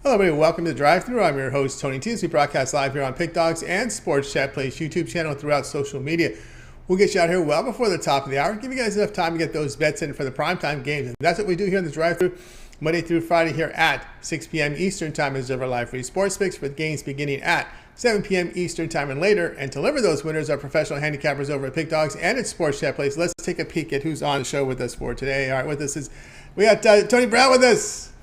Hello, everybody. Welcome to the Drive-Thru. I'm your host, Tony T. We broadcast live here on Pick Dogs and Sports Chat Plays YouTube channel throughout social media. We'll get you out here well before the top of the hour. Give you guys enough time to get those bets in for the primetime games. And that's what we do here in the Drive-Thru, Monday through Friday here at 6 p.m. Eastern Time as our live free sports picks for the games beginning at 7 p.m. Eastern Time and later. And to deliver those winners are professional handicappers over at Pick Dogs and at Sports Chat Plays. Let's take a peek at who's on the show with us for today. All right, with us we got Tony Brown with us,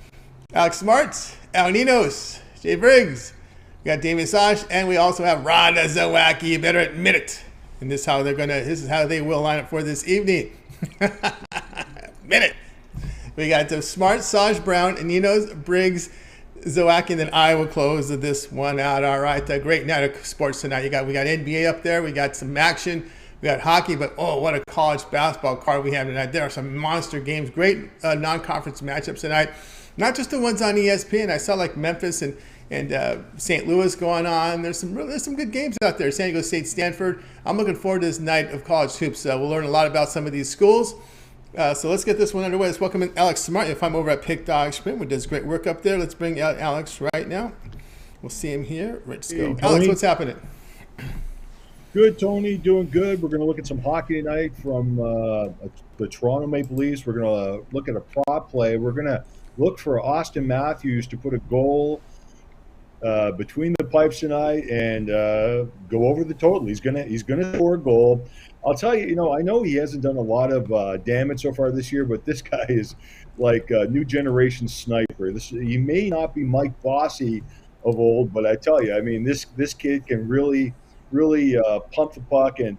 Alex Smart, Ninos, Jay Briggs, we got Damian, Sosh, and we also have Rhonda Zawacky. You better admit it. And this is how they will line up for this evening. Admit it. We got the Smart, Sosh, Brown, and Ninos, Briggs, Zawacky, and then I will close this one out. All right, great night of sports tonight. We got NBA up there. We got some action. We got hockey, but oh, what a college basketball card we have tonight. There are some monster games. Great non-conference matchups tonight. Not just the ones on ESPN. I saw like Memphis and St. Louis going on. There's some good games out there. San Diego State, Stanford. I'm looking forward to this night of college hoops. We'll learn a lot about some of these schools. So let's get this one underway. Let's welcome in Alex Smart. If I'm over at Pick Dog Sprint, who does great work up there. Let's bring out Alex right now. We'll see him here. Let's go. Hey, Alex, what's happening? Good, Tony. Doing good. We're going to look at some hockey tonight from the Toronto Maple Leafs. We're going to look at a prop play. We're going to look for Austin Matthews to put a goal between the pipes tonight and go over the total. He's gonna score a goal. I'll tell you, I know he hasn't done a lot of damage so far this year, but this guy is like a new generation sniper. He may not be Mike Bossy of old, but I tell you, I mean, this kid can really pump the puck. And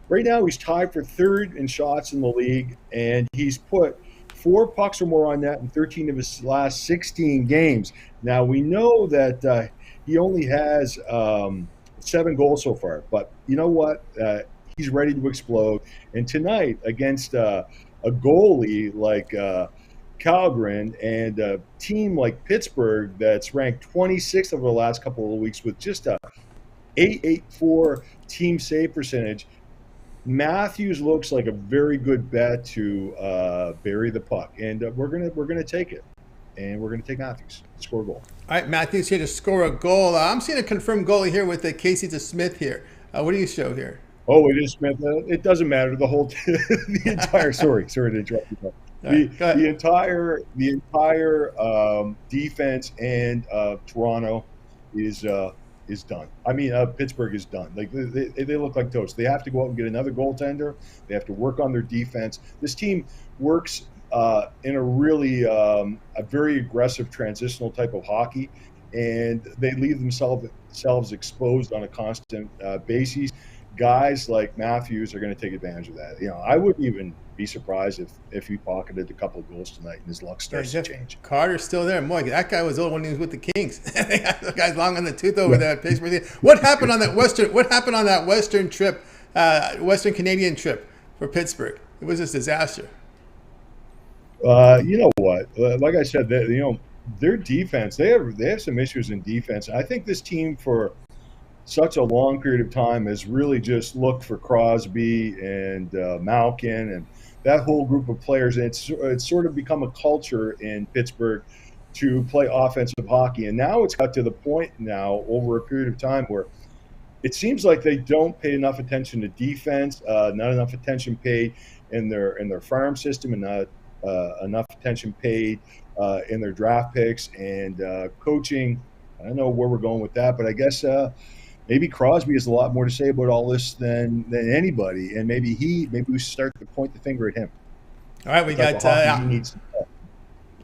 right now he's tied for third in shots in the league, and he's put 4 pucks or more on net in 13 of his last 16 games. Now, we know that he only has 7 goals so far, but you know what? He's ready to explode. And tonight, against a goalie like Kallgren and a team like Pittsburgh that's ranked 26th over the last couple of weeks with just a .884 team save percentage, Matthews looks like a very good bet to bury the puck, and we're gonna take it, and we're gonna take Matthews to score a goal. All right, Matthews here to score a goal. I'm seeing a confirmed goalie here with Casey DeSmith here. What do you show here? Oh, it is Smith. It doesn't matter. The whole the entire sorry to interrupt you. The entire defense and Toronto is done. I mean, Pittsburgh is done. Like they look like toast. They have to go out and get another goaltender. They have to work on their defense. This team works in a really a very aggressive transitional type of hockey, and they leave themselves exposed on a constant basis. Guys like Matthews are going to take advantage of that. I wouldn't even be surprised if he pocketed a couple of goals tonight and his luck starts to change. Carter's still there. Boy, that guy was old when he was with the Kings. The guy's long on the tooth over there at Pittsburgh. What happened on that Western trip, Western Canadian trip for Pittsburgh? It was just a disaster. You know what? Like I said, their defense. They have some issues in defense. I think this team for such a long period of time has really just looked for Crosby and Malkin and that whole group of players. And it's sort of become a culture in Pittsburgh to play offensive hockey. And now it's got to the point now over a period of time where it seems like they don't pay enough attention to defense, not enough attention paid in their farm system, and not enough attention paid in their draft picks and coaching. I don't know where we're going with that, but I guess maybe Crosby has a lot more to say about all this than anybody, and maybe we start to point the finger at him. All right, we got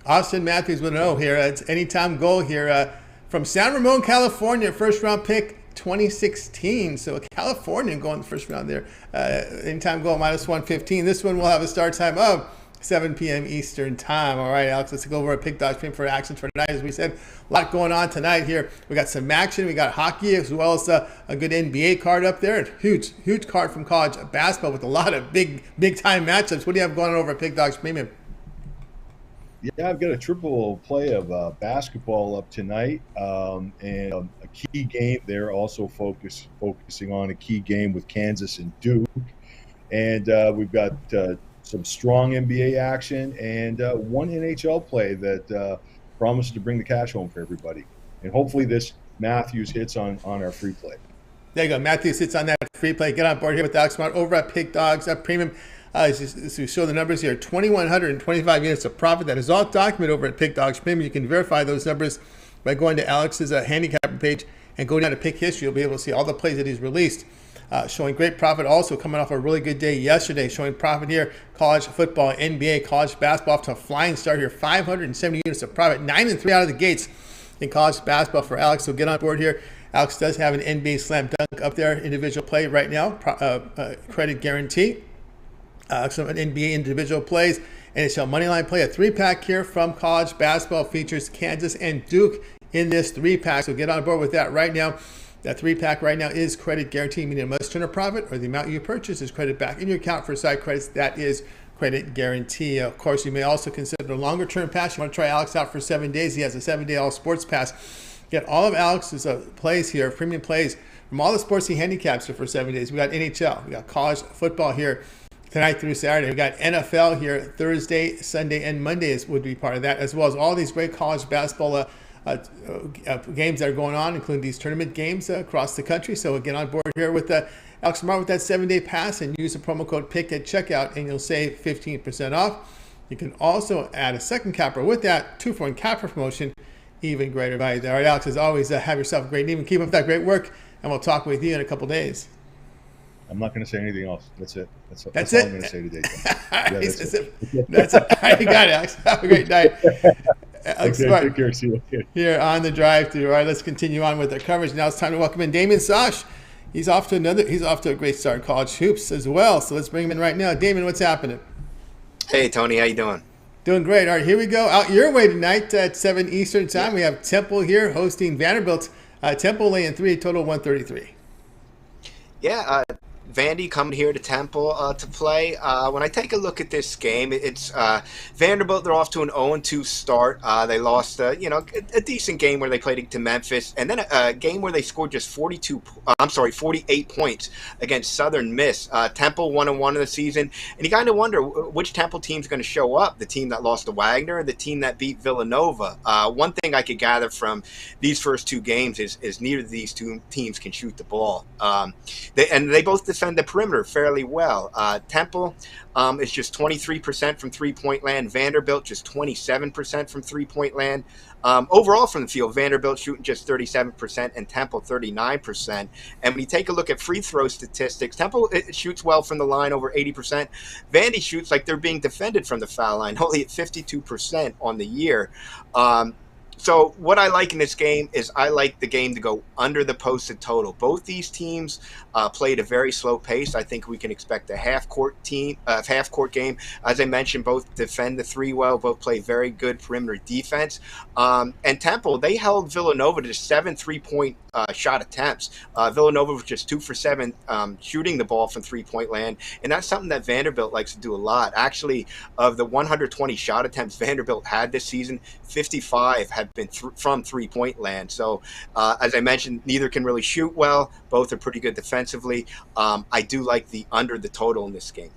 Austin Matthews with an O here. It's anytime goal here from San Ramon, California, first round pick 2016. So a Californian going the first round there. Anytime goal -115. This one will have a start time of 7 p.m. Eastern Time. All right, Alex, let's go over a Pick Dog Sprint for action for tonight. As we said, a lot going on tonight here. We got some action. We got hockey as well as a good NBA card up there. And huge card from college basketball with a lot of big-time matchups. What do you have going on over at Pick Dog Sprint? Yeah, I've got a triple play of basketball up tonight, and a key game there. Also focusing on a key game with Kansas and Duke, and we've got some strong NBA action and one NHL play that promises to bring the cash home for everybody. And hopefully this Matthews hits on our free play. There you go. Matthew sits on that free play. Get on board here with Alex Smart over at Pick Dogs Premium. As we show the numbers here, 2,125 units of profit. That is all documented over at Pick Dogs Premium. You can verify those numbers by going to Alex's handicapper page and go down to Pick History. You'll be able to see all the plays that he's released. Showing great profit also coming off a really good day yesterday. Showing profit here. College football, NBA, college basketball off to a flying start here. 570 units of profit. 9-3 out of the gates in college basketball for Alex. So get on board here. Alex does have an NBA slam dunk up there, individual play right now, credit guarantee. Some NBA individual plays, NHL moneyline play, a 3-pack here from college basketball features Kansas and Duke in this 3-pack. So get on board with that right now. That 3-pack right now is credit guarantee, meaning it must turn a profit or the amount you purchase is credited back in your account for side credits. That is credit guarantee. Of course, you may also consider a longer term pass. You want to try Alex out for 7 days. He has a 7-day all sports pass. Get all of Alex's plays here, premium plays from all the sports he handicaps here for 7 days. We got NHL, we got college football here tonight through Saturday. We got NFL here Thursday, Sunday, and Monday would be part of that, as well as all these great college basketball games that are going on, including these tournament games across the country. So get on board here with Alex Smart with that 7-day pass and use the promo code PICK at checkout, and you'll save 15% off. You can also add a second capper with that 2-for-1 capper promotion. Even greater value there. All right, Alex, as always, have yourself a great evening. Keep up that great work, and we'll talk with you in a couple days. I'm not going to say anything else. That's it. That's all I'm going to say today. That's it. All right, you got it, Alex. Have a great night. Alex Smart, take care. See you later. Here on the drive through. All right, let's continue on with our coverage. Now it's time to welcome in Damian Sosh. He's off to a great start in college hoops as well. So let's bring him in right now. Damian, what's happening? Hey, Tony, how you doing? Doing great. All right, here we go. Out your way tonight at 7 Eastern time. We have Temple here hosting Vanderbilt. Temple laying 3, total 133. Yeah, Vandy coming here to Temple to play. When I take a look at this game, it's Vanderbilt. They're off to an 0-2 start. They lost, a decent game where they played to Memphis, and then a game where they scored just 48 points against Southern Miss. Temple 1-1 in the season, and you kind of wonder which Temple team's going to show up. The team that lost to Wagner, or the team that beat Villanova. One thing I could gather from these first two games is neither of these two teams can shoot the ball. They both defend the perimeter fairly well. Temple is just 23% from three-point land. Vanderbilt just 27% from three-point land. Overall from the field, Vanderbilt shooting just 37% and Temple 39%. And when you take a look at free throw statistics, Temple shoots well from the line, over 80%. Vandy shoots like they're being defended from the foul line, only at 52% on the year. So what I like in this game is I like the game to go under the posted total. Both these teams played a very slow pace. I think we can expect a half-court game. As I mentioned, both defend the three well, both play very good perimeter defense. And Temple, they held Villanova to 7 3-point shot attempts. Villanova was just 2 for 7 shooting the ball from three-point land, and that's something that Vanderbilt likes to do a lot. Actually, of the 120 shot attempts Vanderbilt had this season, 55 have been from three-point land. So, as I mentioned, neither can really shoot well. Both are pretty good defensively. I do like the under the total in this game.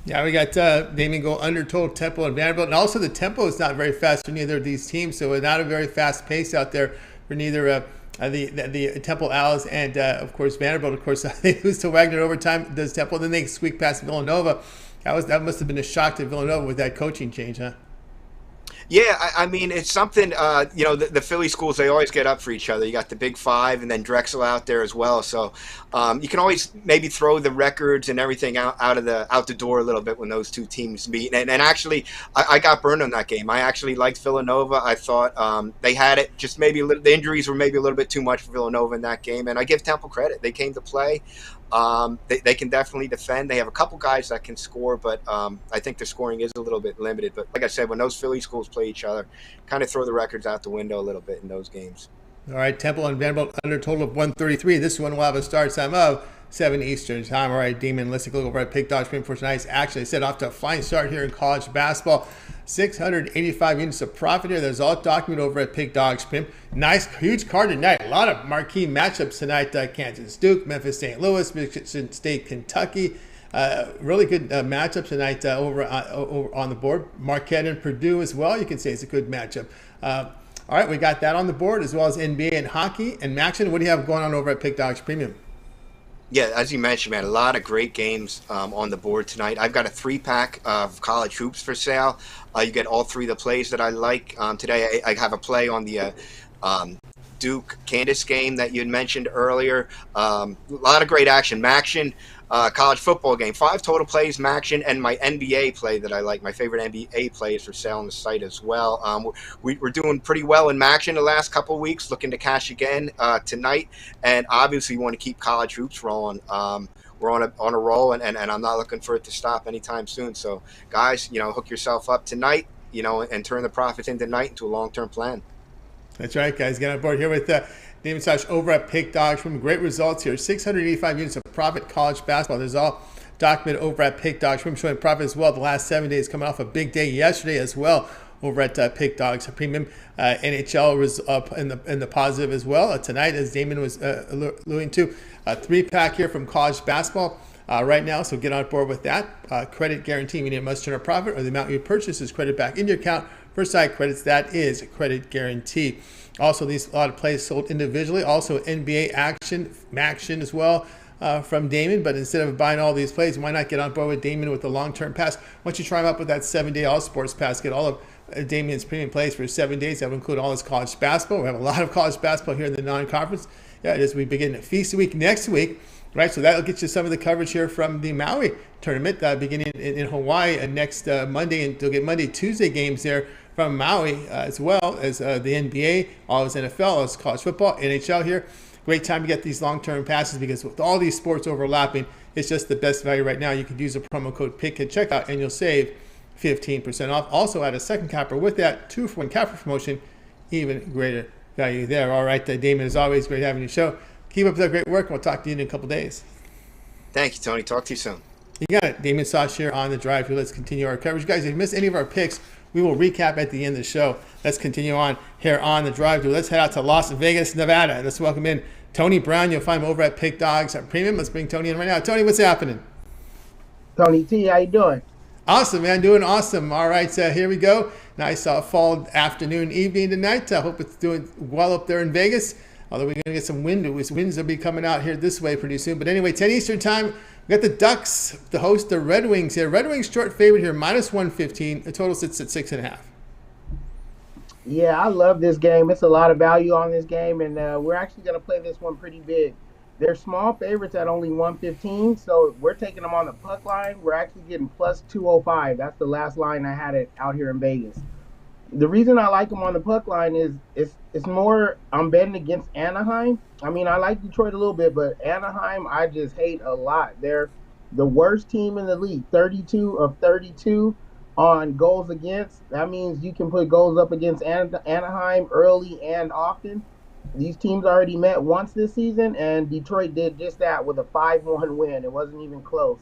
Yeah, we got Damian go under total Temple and Vanderbilt. And also the tempo is not very fast for neither of these teams, so not a very fast pace out there for neither the Temple Owls and, of course, Vanderbilt. Of course, they lose to Wagner overtime, does Temple. Then they squeak past Villanova. That must have been a shock to Villanova with that coaching change, huh? Yeah, I mean, it's something, the Philly schools, they always get up for each other. You got the Big Five and then Drexel out there as well. So you can always maybe throw the records and everything out the door a little bit when those two teams meet. And actually, I got burned on that game. I actually liked Villanova. I thought they had it. Just maybe the injuries were maybe a little bit too much for Villanova in that game. And I give Temple credit. They came to play. They can definitely defend. They have a couple guys that can score, but I think their scoring is a little bit limited. But like I said, when those Philly schools play each other, kind of throw the records out the window a little bit in those games. All right, Temple and Vanderbilt under total of 133. This one will have a start time of 7 Eastern time. All right, Damian, let's take a look over at Pick Dogs Premium for tonight's action. I said off to a flying start here in college basketball. 685 units of profit here. There's all documented over at Pick Dogs Premium. Nice, huge card tonight. A lot of marquee matchups tonight. Kansas, Duke, Memphis, St. Louis, Michigan State, Kentucky. Really good matchup tonight over on the board. Marquette and Purdue as well. You can say it's a good matchup. All right, we got that on the board, as well as NBA and hockey and action. What do you have going on over at Pick Dogs Premium? Yeah, as you mentioned, man, a lot of great games on the board tonight. I've got a 3-pack of college hoops for sale. You get all 3 of the plays that I like. Today I have a play on the Duke-Candace game that you had mentioned earlier. A lot of great action. Maction, college football game. 5 total plays, Maction, and my NBA play that I like. My favorite NBA play is for sale on the site as well. We're doing pretty well in Maction the last couple of weeks, looking to cash again tonight. And obviously, we want to keep college hoops rolling. We're on a roll, and I'm not looking for it to stop anytime soon. So, guys, hook yourself up tonight, and turn the profits in tonight into a long-term plan. That's right, guys. Get on board here with Damian Sosh over at Pick Dogs. From great results here. 685 units of profit college basketball. There's all documented over at Pick Dogs. From showing profit as well the last 7 days, coming off a big day yesterday as well over at Pick Dogs Premium. NHL was up in the positive as well tonight, as Damian was alluding to. A 3-pack here from college basketball right now, so get on board with that. Credit guarantee, meaning it must turn a profit or the amount you purchase is credit back into your account. For side credits, that is credit guarantee. Also, a lot of plays sold individually. Also, NBA action as well from Damian. But instead of buying all these plays, why not get on board with Damian with the long-term pass? Once you try him up with that 7-day all-sports pass, get all of Damian's premium plays for 7 days. That will include all his college basketball. We have a lot of college basketball here in the non-conference. Yeah, as we begin Feast Week next week. Right, so that'll get you some of the coverage here from the Maui tournament beginning in Hawaii next Monday, and you'll get Monday, Tuesday games there from Maui as well as the NBA, all his NFL, all his college football, NHL here. Great time to get these long-term passes because with all these sports overlapping, it's just the best value right now. You can use the promo code PICK at checkout and you'll save 15% off. Also add a second capper with that 2-for-1 capper promotion, even greater value there. All right, Damian, as always, great having you show. Keep up the great work. We'll talk to you in a couple days. Thank you, Tony. Talk to you soon. You got it. Damian Sosh here on the drive. Let's continue our coverage. Guys, if you missed any of our picks, we will recap at the end of the show. Let's continue on here on the drive. Let's head out to Las Vegas, Nevada. Let's welcome in Tony Brown. You'll find him over at Pick Dogs Premium. Let's bring Tony in right now. Tony, what's happening? Tony T, how you doing? Awesome, man. Doing awesome. All right, here we go. Nice fall afternoon, evening tonight. I hope it's doing well up there in Vegas. Although we're going to get some wind. Winds will be coming out here this way pretty soon. But anyway, 10 Eastern time. We got the Ducks, the host, the Red Wings here. Red Wings short favorite here, minus 115. The total sits at 6.5. Yeah, I love this game. It's a lot of value on this game, and we're actually going to play this one pretty big. They're small favorites at only 115, so we're taking them on the puck line. We're actually getting plus 205. That's the last line I had it out here in Vegas. The reason I like them on the puck line is it's more I'm betting against Anaheim. I mean, I like Detroit a little bit, but Anaheim I just hate a lot. They're the worst team in the league, 32 of 32 on goals against. That means you can put goals up against Anaheim early and often. These teams already met once this season, and Detroit did just that with a 5-1 win. It wasn't even close.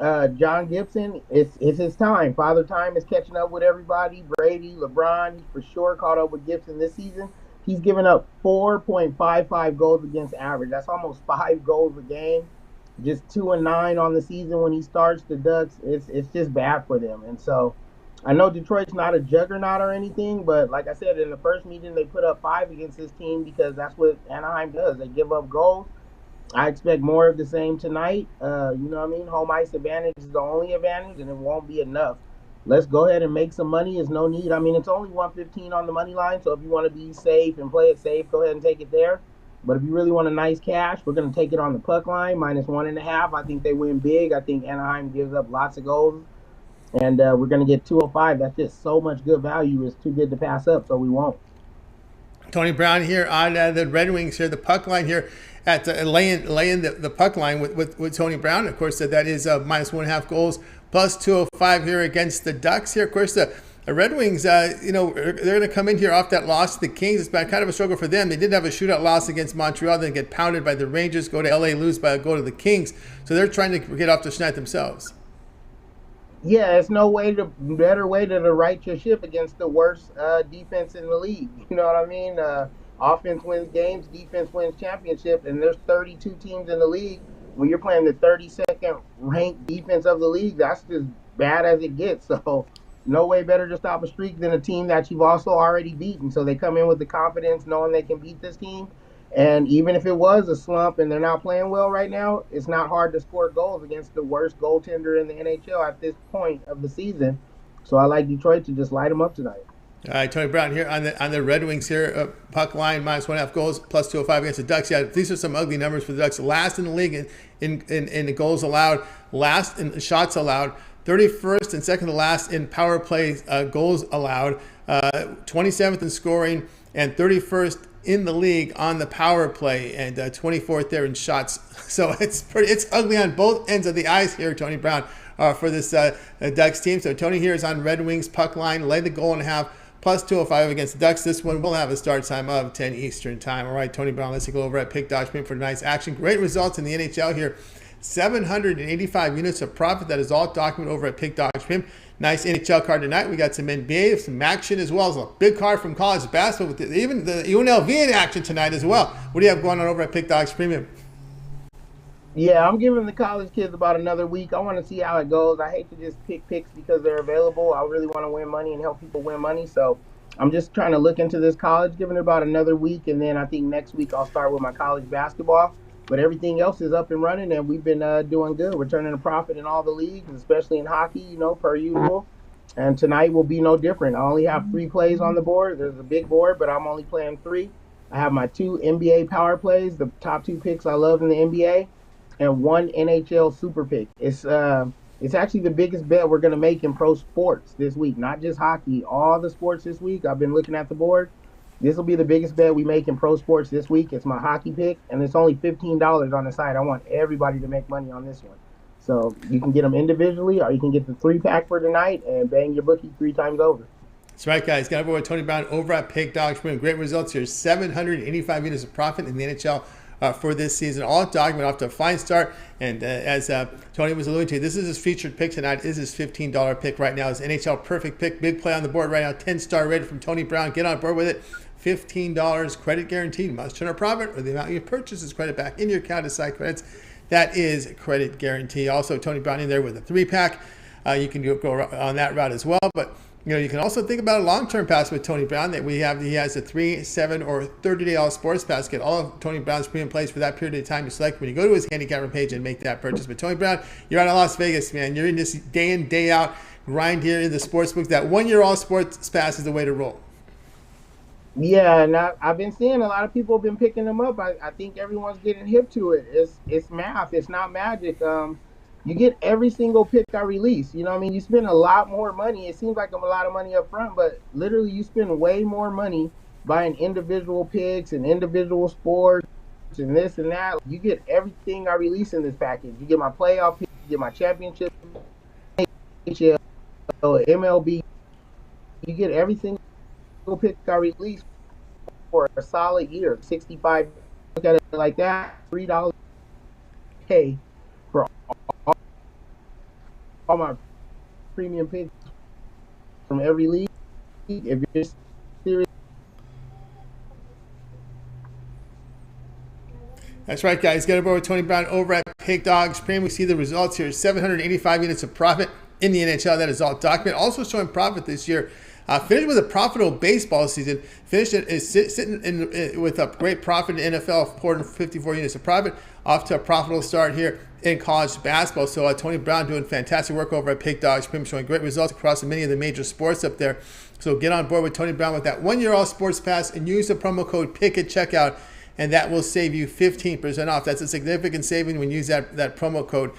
John Gibson, it's his time. Father Time is catching up with everybody. Brady, LeBron, he's for sure caught up with Gibson this season. He's given up 4.55 goals against average. That's almost 5 goals a game. Just 2-9 on the season when he starts. The Ducks, it's just bad for them. And so I know Detroit's not a juggernaut or anything, but like I said, in the first meeting they put up 5 against this team because that's what Anaheim does. They give up goals. I expect more of the same tonight. You know what I mean? Home ice advantage is the only advantage, and it won't be enough. Let's go ahead and make some money. There's no need. I mean, it's only 115 on the money line, so if you want to be safe and play it safe, go ahead and take it there. But if you really want a nice cash, we're going to take it on the puck line, minus 1.5. I think they win big. I think Anaheim gives up lots of goals, and we're going to get 205. That's just so much good value. It's too good to pass up, so we won't. Tony Brown here on the Red Wings here, the puck line here. At laying the puck line with Tony Brown. Of course, that is minus 1.5 goals, plus 205 here against the Ducks here. Of course, the Red Wings, they're going to come in here off that loss to the Kings. It's been kind of a struggle for them. They did have a shootout loss against Montreal, then get pounded by the Rangers, go to LA, lose by a goal to the Kings. So they're trying to get off the schneid themselves. Yeah, it's no better way to right your ship against the worst defense in the league. You know what I mean? Offense wins games, defense wins championship, and there's 32 teams in the league. When you're playing the 32nd ranked defense of the league, that's just bad as it gets. So no way better to stop a streak than a team that you've also already beaten. So they come in with the confidence knowing they can beat this team. And even if it was a slump and they're not playing well right now, it's not hard to score goals against the worst goaltender in the NHL at this point of the season. So I like Detroit to just light them up tonight. All right, Tony Brown here on the Red Wings here. Puck line -1.5 goals, +205 against the Ducks. Yeah, these are some ugly numbers for the Ducks. Last in the league in the goals allowed, last in shots allowed, 31st and second to last in power play goals allowed, 27th in scoring, and 31st in the league on the power play, and 24th there in shots. So it's ugly on both ends of the ice here, Tony Brown, for this Ducks team. So Tony here is on Red Wings puck line, lay the goal and a half, +205 against the Ducks. This one will have a start time of 10 Eastern time. All right, Tony Brown, let's go over at Pick Dodge for tonight's action. Great results in the NHL here. 785 units of profit. That is all documented over at Pick Dodge Pimp. Nice NHL card tonight. We got some NBA, some action as well as a big card from college basketball with even the UNLV in action tonight as well. What do you have going on over at Pick Dodge Premium? Yeah, I'm giving the college kids about another week. I want to see how it goes. I hate to just pick picks because they're available. I really want to win money and help people win money. So I'm just trying to look into this college, giving it about another week. And then I think next week I'll start with my college basketball. But everything else is up and running, and we've been doing good. We're turning a profit in all the leagues, especially in hockey, per usual. And tonight will be no different. I only have 3 plays on the board. There's a big board, but I'm only playing 3. I have my 2 NBA power plays, the top 2 picks I love in the NBA, and 1 NHL super pick. It's actually the biggest bet we're going to make in pro sports this week, not just hockey. All the sports this week, I've been looking at the board. This will be the biggest bet we make in pro sports this week. It's my hockey pick, and it's only $15 on the site. I want everybody to make money on this one. So you can get them individually, or you can get the 3-pack for tonight and bang your bookie 3 times over. That's right, guys. Got everyone Tony Brown over at Pick Dogs. Great results here. 785 units of profit in the NHL for this season. All documented, off to a fine start. And as Tony was alluding to, this is his featured pick tonight. This is his $15 pick right now. His NHL perfect pick. Big play on the board right now. 10-star rated from Tony Brown. Get on board with it. $15 credit guaranteed. Must turn a profit or the amount you purchase is credit back in your account as site credits. That is credit guarantee. Also, Tony Brown in there with a 3-pack. You can go on that route as well. But you can also think about a long-term pass with Tony Brown that we have. He has a 3, 7, or 30-day all sports pass. Get all of Tony Brown's premium plays for that period of time you select when you go to his handicapper page and make that purchase. But Tony Brown, you're out of Las Vegas, man. You're in this day in, day out grind here in the sports book. That 1-year all sports pass is the way to roll. Yeah, and I've been seeing a lot of people have been picking them up. I think everyone's getting hip to it. It's math. It's not magic. You get every single pick I release. You know what I mean? You spend a lot more money. It seems like a lot of money up front, but literally you spend way more money buying individual picks and individual sports and this and that. You get everything I release in this package. You get my playoff pick, you get my championship, NHL, MLB. You get everything pick I release for a solid year. 65, look at it like that, $3 pay for all my premium picks from every league. If you're serious. That's right, guys. Get aboard with Tony Brown over at Pick Dogs Premium. We see the results here. 785 units of profit in the NHL. That is all documented. Also showing profit this year. Finished with a profitable baseball season. Finished sitting with a great profit in NFL, 454 units of profit. Off to a profitable start here in college basketball. So Tony Brown doing fantastic work over at Pick Dogs Premium, showing great results across many of the major sports up there. So get on board with Tony Brown with that 1-year all sports pass and use the promo code PICK at checkout, and that will save you 15% off. That's a significant saving when you use that promo code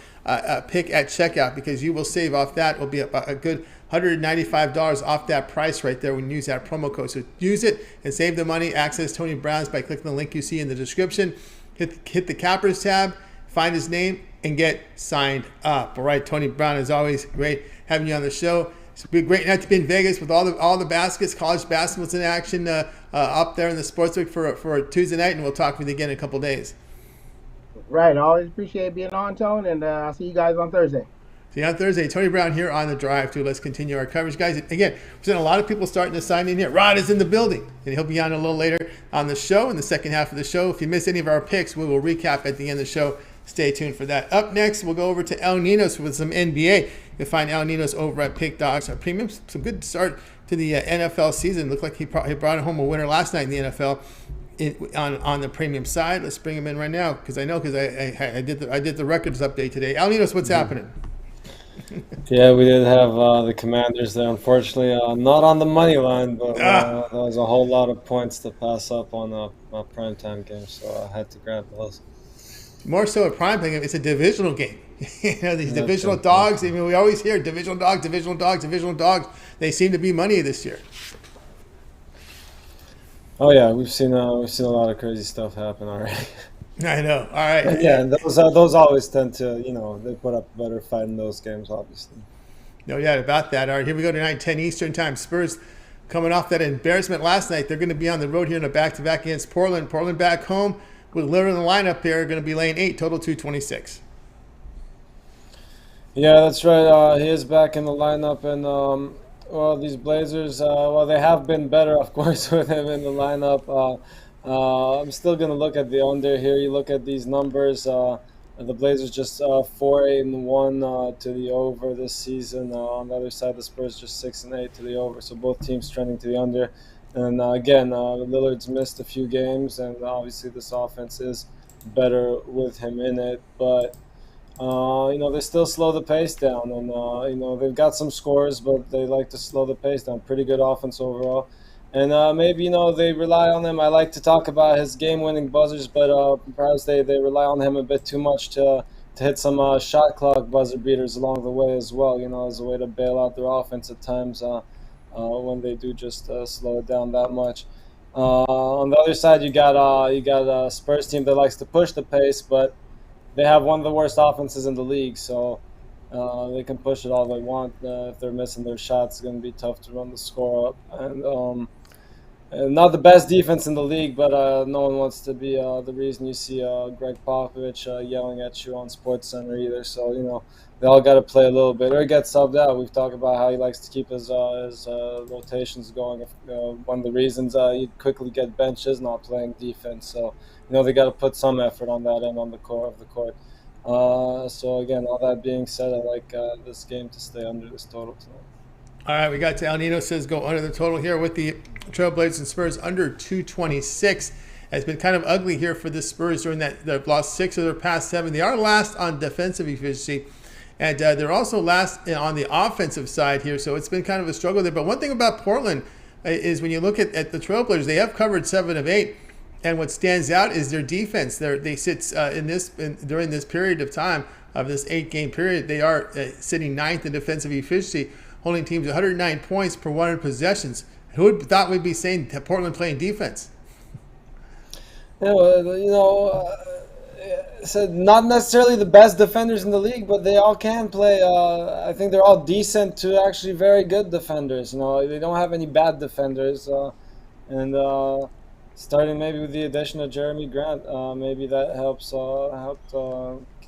PICK at checkout, because you will save off that. It will be a good $195 off that price right there when you use that promo code. So use it and save the money. Access Tony Brown's by clicking the link you see in the description. Hit the Cappers tab, find his name, and get signed up. All right, Tony Brown, as always, great having you on the show. It's been a great night to be in Vegas with all the baskets, college basketball's in action up there in the sportsbook for Tuesday night, and we'll talk with you again in a couple days. Right, I always appreciate being on, Tone, and I'll see you guys on Thursday. See you on Thursday. Tony Brown here on The Drive, too. Let's continue our coverage, guys. Again, we've seen a lot of people starting to sign in here. Rod is in the building, and he'll be on a little later on the show, in the second half of the show. If you miss any of our picks, we will recap at the end of the show. Stay tuned for that. Up next, we'll go over to El Ninos with some NBA. You'll find Al Ninos over at Pick Dogs. Premium, some good start to the NFL season. Looked like he brought home a winner last night in the NFL on the premium side. Let's bring him in right now because I did the records update today. Al Ninos, what's happening? Yeah, we did have the Commanders there. Unfortunately, not on the money line, but there was a whole lot of points to pass up on a primetime game, so I had to grab those. More so a primetime game. It's a divisional game. These divisional dogs. I mean, we always hear divisional dogs, divisional dogs, divisional dogs. They seem to be money this year. Oh yeah, we've seen a lot of crazy stuff happen already. I know. All right. And yeah, and those always tend to, they put up a better fight in those games, obviously. No doubt about that. All right, here we go tonight, 10 Eastern time. Spurs coming off that embarrassment last night. They're going to be on the road here in a back-to-back against Portland. Portland back home with Lillard in the lineup here, going to be laying 8, total 226. Yeah, that's right. He is back in the lineup, and these Blazers, they have been better, of course, with him in the lineup. I'm still going to look at the under here. You look at these numbers. The Blazers just 4-8-1 to the over this season. On the other side, the Spurs just 6-8 to the over. So both teams trending to the under. And again, Lillard's missed a few games, and obviously this offense is better with him in it. But they still slow the pace down, and they've got some scores, but they like to slow the pace down. Pretty good offense overall. And maybe, they rely on him. I like to talk about his game-winning buzzers, but perhaps they rely on him a bit too much to hit some shot clock buzzer beaters along the way as well, as a way to bail out their offense at times when they do just slow it down that much. On the other side, you got a Spurs team that likes to push the pace, but they have one of the worst offenses in the league, so they can push it all they want. If they're missing their shots, it's going to be tough to run the score up. And not the best defense in the league, but no one wants to be the reason you see Greg Popovich yelling at you on SportsCenter either. So, they all got to play a little bit or get subbed out. We've talked about how he likes to keep his rotations going. One of the reasons you quickly get benched is not playing defense. So, they got to put some effort on that end on the core of the court. So, again, all that being said, I like this game to stay under this total tonight. All right, we got to El Nino says go under the total here with the Trailblazers and Spurs under 226. It's been kind of ugly here for the Spurs during that. They've lost 6 of their past 7. They are last on defensive efficiency, and they're also last on the offensive side here. So it's been kind of a struggle there. But one thing about Portland is when you look at the Trailblazers, they have covered 7 of 8. And what stands out is their defense. They sit during this period of time of this 8-game period, they are sitting 9th in defensive efficiency, holding teams 109 points per 100 possessions. Who would thought we'd be saying that Portland playing defense? Yeah, so not necessarily the best defenders in the league, but they all can play. I think they're all decent to actually very good defenders. They don't have any bad defenders, and starting maybe with the addition of Jeremy Grant, maybe that helped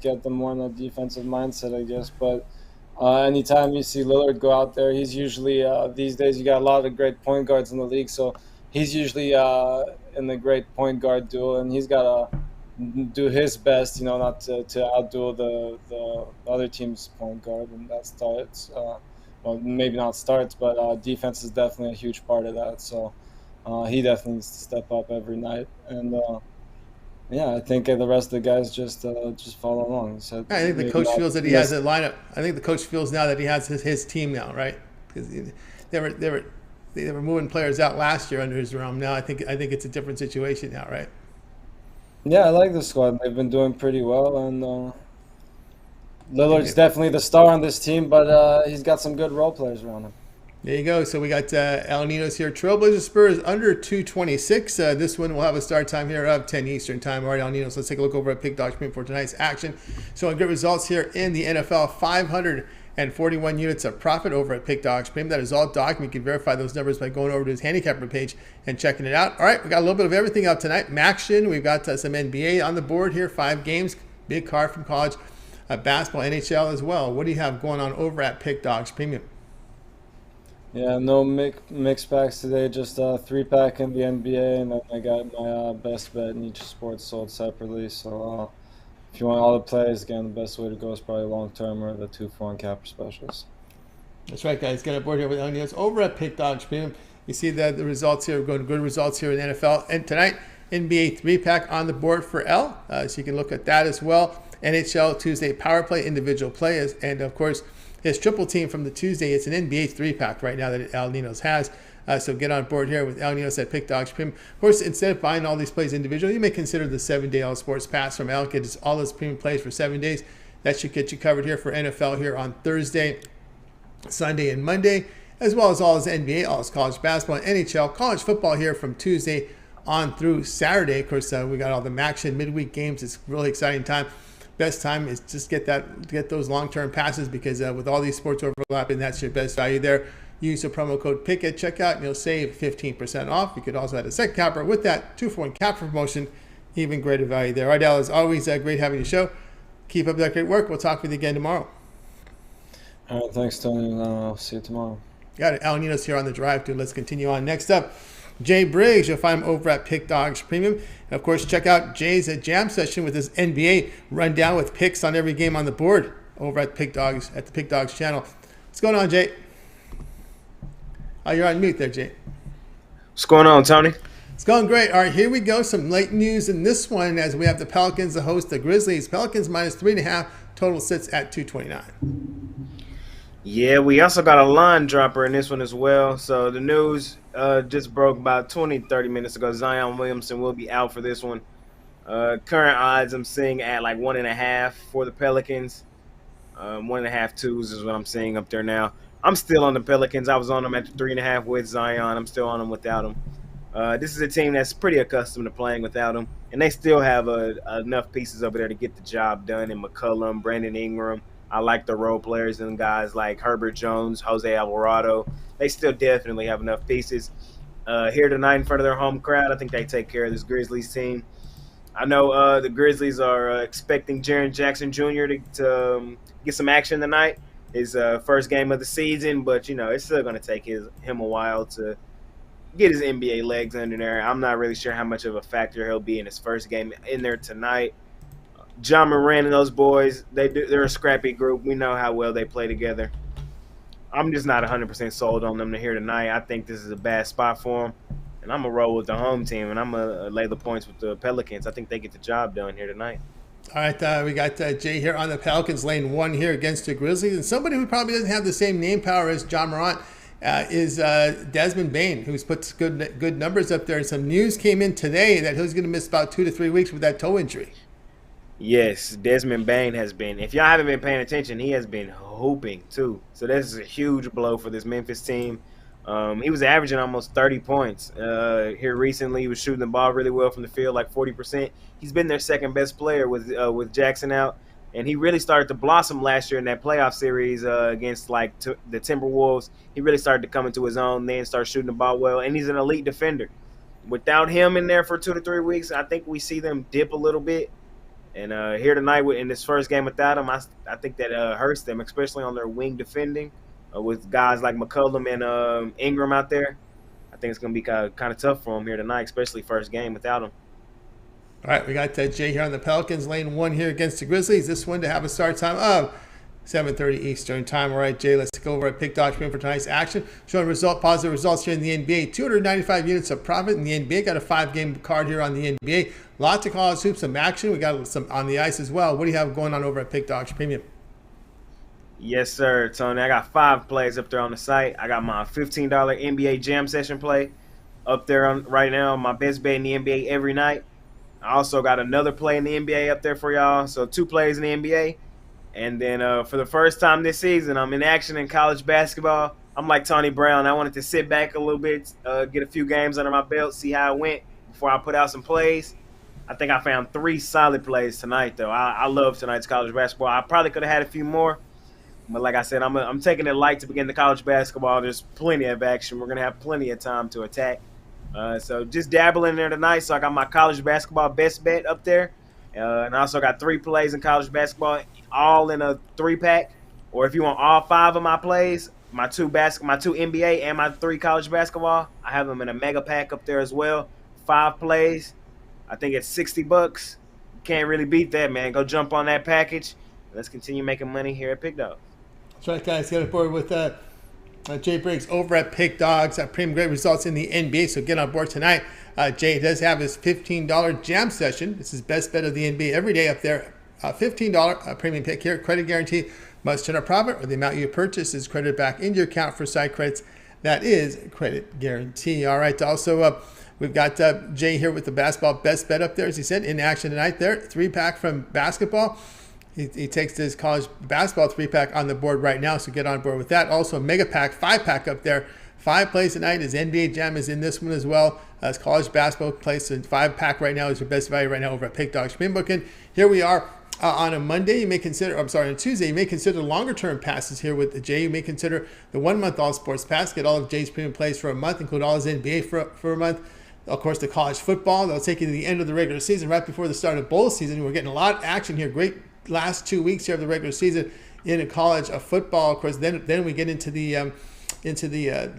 get them more in a defensive mindset, I guess. But anytime you see Lillard go out there, he's usually these days you got a lot of great point guards in the league, so he's usually in the great point guard duel, and he's got to do his best, not to outduel the other team's point guard, and that starts. Well, maybe not starts, but defense is definitely a huge part of that. So he definitely needs to step up every night, and I think the rest of the guys just follow along. So I think the coach feels that he has a lineup. I think the coach feels now that he has his team now, right? Because they were moving players out last year under his realm. Now I think it's a different situation now, right? Yeah, I like the squad. They've been doing pretty well, and Lillard's definitely the star on this team, but he's got some good role players around him. There you go. So we got El Ninos here. Trailblazers Spurs under 226. This one will have a start time here of 10 Eastern time. All right, El Ninos, let's take a look over at Pick Dogs Premium for tonight's action. So good results here in the NFL. 541 units of profit over at Pick Dogs Premium. That is all documented. You can verify those numbers by going over to his handicapper page and checking it out. All right, we got a little bit of everything out tonight. Maction. We've got some NBA on the board here. 5 games. Big card from college basketball, NHL as well. What do you have going on over at Pick Dogs Premium? Yeah, no mix packs today, just 3-pack in the NBA, and then I got my best bet in each sport sold separately. So if you want all the plays, again, the best way to go is probably long-term or the 2-for-1 capper specials. That's right, guys. Get aboard here with Ninos over at Pick Dogs Premium. You see the results here. We're going to good results here in the NFL. And tonight, NBA 3-pack on the board for L. So you can look at that as well. NHL Tuesday power play, individual play. And, of course, his triple team from the Tuesday. It's an NBA 3-pack right now that El Ninos has. So get on board here with El Ninos at Pick Dogs Premium. Of course, instead of buying all these plays individually, you may consider the 7-day All Sports Pass from El. Get all his premium plays for 7 days. That should get you covered here for NFL here on Thursday, Sunday, and Monday, as well as all his NBA, all his college basketball, NHL, college football here from Tuesday on through Saturday. Of course, we got all the action midweek games. It's a really exciting time. Best time is just get those long-term passes because with all these sports overlapping, that's your best value there. Use the promo code PICK at checkout and you'll save 15% off. You could also add a second capper with that 2-for-1 capper promotion. Even greater value there. All right, Al, as always, great having you show. Keep up that great work. We'll talk with you again tomorrow. All right, thanks, Tony. I'll see you tomorrow. Got it. Al Ninos here on the drive, dude. Let's continue on. Next up, Jay Briggs. You'll find him over at Pick Dogs Premium. And of course, check out Jay's jam session with his NBA rundown with picks on every game on the board over at Pick Dogs, at the Pick Dogs channel. What's going on, Jay? Oh, you're on mute there, Jay. What's going on, Tony? It's going great. All right, here we go. Some late news in this one as we have the Pelicans to host the Grizzlies. Pelicans minus 3.5. Total sits at 229. Yeah, we also got a line dropper in this one as well. So the news just broke about 30 minutes ago. Zion Williamson will be out for this one. Current odds I'm seeing at like 1.5 for the Pelicans. 1.5 twos is what I'm seeing up there now. I'm still on the Pelicans. I was on them at the 3.5 with Zion. I'm still on them without him. This is a team that's pretty accustomed to playing without him, and they still have enough pieces over there to get the job done. In McCollum, Brandon Ingram, I like the role players and guys like Herbert Jones, Jose Alvarado. They still definitely have enough pieces. Here tonight in front of their home crowd, I think they take care of this Grizzlies team. I know the Grizzlies are expecting Jaren Jackson Jr. to get some action tonight. His first game of the season, but it's still going to take him a while to get his NBA legs under there. I'm not really sure how much of a factor he'll be in his first game in there tonight. John Moran and those boys, they're a scrappy group. We know how well they play together. I'm just not 100% sold on them to here tonight. I think this is a bad spot for them, and I'm going to roll with the home team, and I'm going to lay the points with the Pelicans. I think they get the job done here tonight. All right, we got Jay here on the Pelicans, lane 1 here against the Grizzlies. And somebody who probably doesn't have the same name power as John Morant is Desmond Bane, who's put good numbers up there. And some news came in today that he's going to miss about 2 to 3 weeks with that toe injury. Yes, Desmond Bane has been. If y'all haven't been paying attention, he has been hooping too. So this is a huge blow for this Memphis team. He was averaging almost 30 points here recently. He was shooting the ball really well from the field, like 40%. He's been their second best player with Jackson out, and he really started to blossom last year in that playoff series against the Timberwolves. He really started to come into his own, then start shooting the ball well, and he's an elite defender. Without him in there for 2 to 3 weeks, I think we see them dip a little bit. And here tonight, in this first game without him, I think that hurts them, especially on their wing defending. With guys like McCollum and Ingram out there, I think it's going to be kind of tough for them here tonight, especially first game without him. All right, we got Jay here on the Pelicans, lane 1 here against the Grizzlies. This one to have a start time of 7:30 Eastern time. All right, Jay, let's go over at Pick Dogs for tonight's action. Showing positive results here in the NBA. 295 units of profit in the NBA. Got a 5-game card here on the NBA. Lots of college hoops, some action. We got some on the ice as well. What do you have going on over at Pick Dogs Premium? Yes, sir, Tony. I got 5 plays up there on the site. I got my $15 NBA jam session play up there right now. My best bet in the NBA every night. I also got another play in the NBA up there for y'all. So 2 plays in the NBA. And then for the first time this season, I'm in action in college basketball. I'm like Tony Brown. I wanted to sit back a little bit, get a few games under my belt, see how it went before I put out some plays. I think I found 3 solid plays tonight, though. I love tonight's college basketball. I probably could have had a few more. But like I said, I'm taking it light to begin the college basketball. There's plenty of action. We're going to have plenty of time to attack. So just dabbling in there tonight. So I got my college basketball best bet up there. And I also got 3 plays in college basketball, all in a 3-pack. Or if you want all 5 of my plays, my 2 NBA and my 3 college basketball, I have them in a mega pack up there as well. 5 plays. I think it's $60. can't really beat that, man. Go jump on that package. Let's continue making money here at Pick Dog. That's right, guys. Get aboard with Jay Briggs over at Pick Dogs. Premium great results in the NBA, so get on board tonight. Jay does have his $15 jam session. This is best bet of the NBA every day up there. $15 premium pick here. Credit guarantee. Must turn a profit or the amount you purchase is credited back into your account for side credits. That is credit guarantee. All right. Also, we've got Jay here with the basketball best bet up there, as he said, in action tonight there. 3-pack from basketball. He takes his college basketball 3-pack on the board right now, so get on board with that. Also, a mega pack, 5-pack up there. 5 plays tonight. His NBA jam is in this one as well. His college basketball plays, so 5-pack right now is your best value right now over at Pick Dogs Spin Booking. Here we are. On a Monday, you may consider, on Tuesday, you may consider longer-term passes here with Jay. You may consider the 1-month all-sports pass. Get all of Jay's premium plays for a month, include all his NBA for a month. Of course, the college football. That'll take you to the end of the regular season, right before the start of bowl season. We're getting a lot of action here. Great last 2 weeks here of the regular season in college football. Of course, then we get into the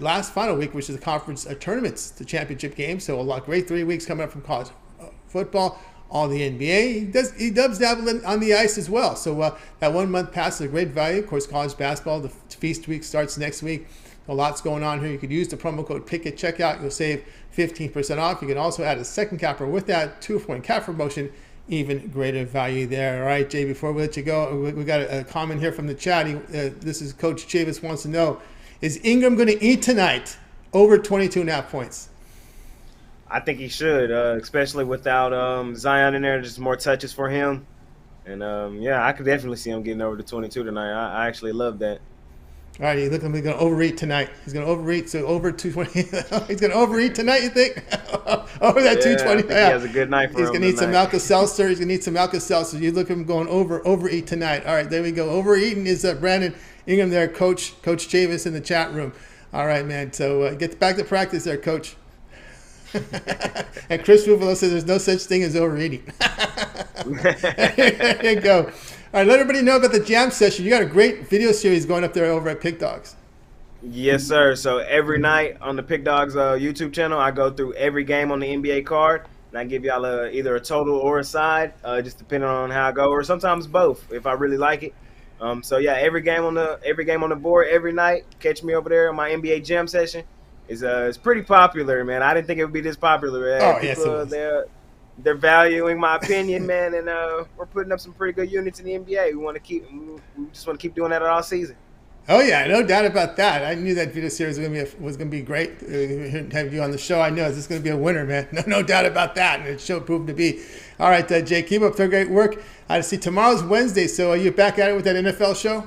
last final week, which is the conference tournaments, the championship game. So a lot great 3 weeks coming up from college football. All the NBA. He does dabble on the ice as well. So that 1 month pass is a great value. Of course, college basketball, the feast week starts next week. A lot's going on here. You could use the promo code PICK at checkout. You'll save 15% off. You can also add a second capper with that 2-point cap promotion. Even greater value there. All right, Jay, before we let you go, we got a comment here from the chat. This is Coach Chavis wants to know, is Ingram going to eat tonight over 22.5 points? I think he should, especially without Zion in there. Just more touches for him. And, I could definitely see him getting over to 22 tonight. I actually love that. All right, he's going to overeat tonight. He's going to overeat, so over 220. He's going to overeat tonight, you think? Over that 220. He has a good night for him. He's going to eat some Alka-Seltzer. He's going to eat some Alka-Seltzer. You look at him going overeat tonight. All right, there we go. Overeating is Brandon Ingram there, Coach Chavis in the chat room. All right, man. So get back to practice there, Coach. And Chris Rufalo says there's no such thing as overeating. There you go. All right, let everybody know about the jam session. You got a great video series going up there over at Pick Dogs. Yes, sir. So every night on the Pick Dogs YouTube channel, I go through every game on the NBA card, and I give y'all either a total or a side, just depending on how I go, or sometimes both if I really like it. Every game on the board every night. Catch me over there on my NBA jam session. It's pretty popular, man. I didn't think it would be this popular. People, yes, they're valuing my opinion, man, and we're putting up some pretty good units in the NBA. We just want to keep doing that all season. Oh yeah, no doubt about that. I knew that video series was going to be great. Have you on the show, I know this is going to be a winner, man. No doubt about that, and it showed proved to be. All right, Jay, keep up the great work. I see tomorrow's Wednesday, so are you back at it with that NFL show?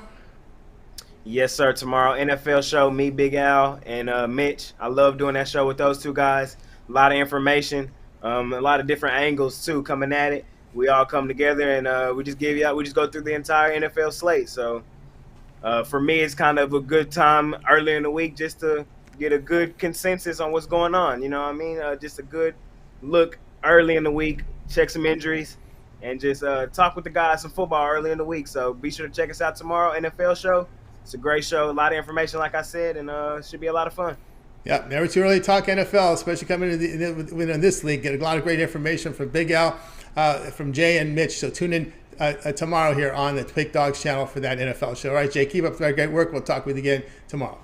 Yes, sir. Tomorrow, NFL show, me, Big Al, and Mitch. I love doing that show with those two guys. A lot of information, a lot of different angles too coming at it. We all come together and we just go through the entire NFL slate. So for me, it's kind of a good time early in the week just to get a good consensus on what's going on. You know what I mean? Just a good look early in the week, check some injuries, and just talk with the guys some football early in the week. So be sure to check us out tomorrow, NFL show. It's a great show, a lot of information, like I said, and it should be a lot of fun. Yeah, never too early to talk NFL, especially coming into this league. Get a lot of great information from Big Al, from Jay and Mitch. So tune in tomorrow here on the Pick Dogs channel for that NFL show. All right, Jay, keep up the great work. We'll talk with you again tomorrow.